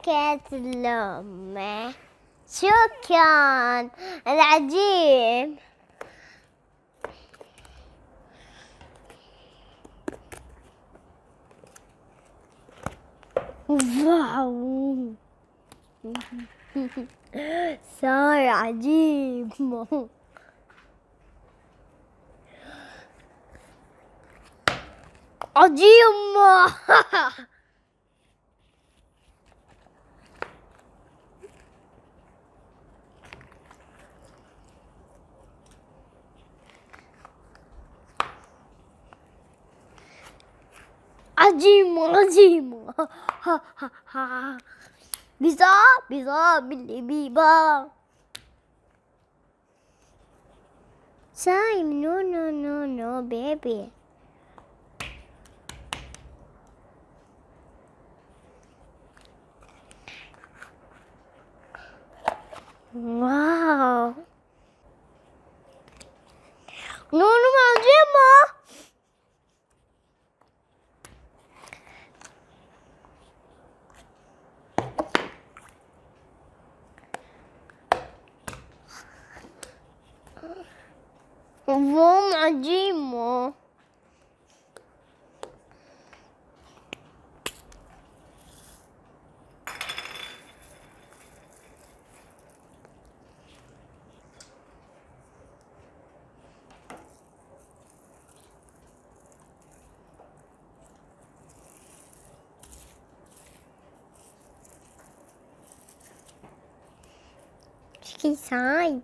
كانت لومي. شكرا العجيب. واو صار عجيب. عجيب. عجيب. بيضا باللي بيبا. سايم نو بيبي. واو نونو عجيبة. عجيبة. شكي ساي.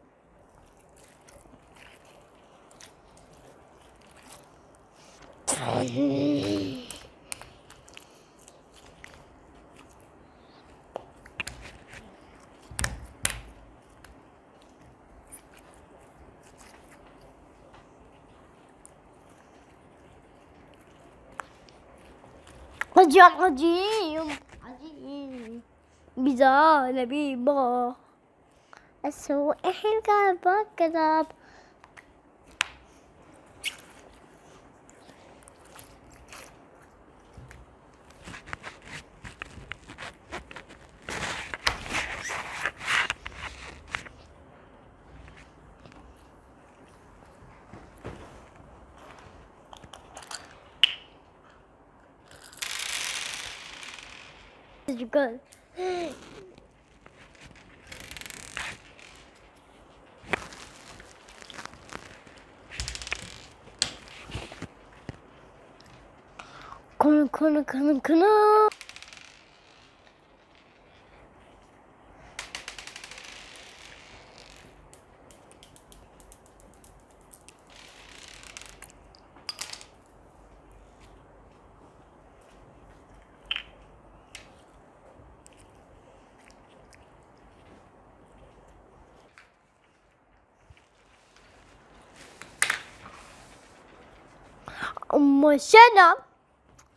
عجيب. بيضا لبيبا. السوق الحين كذاب. Good. كنا.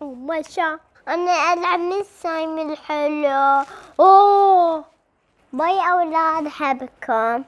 ومشى. أنا ألعب من السايم الحلو. أوه باي أولاد، أحبكم.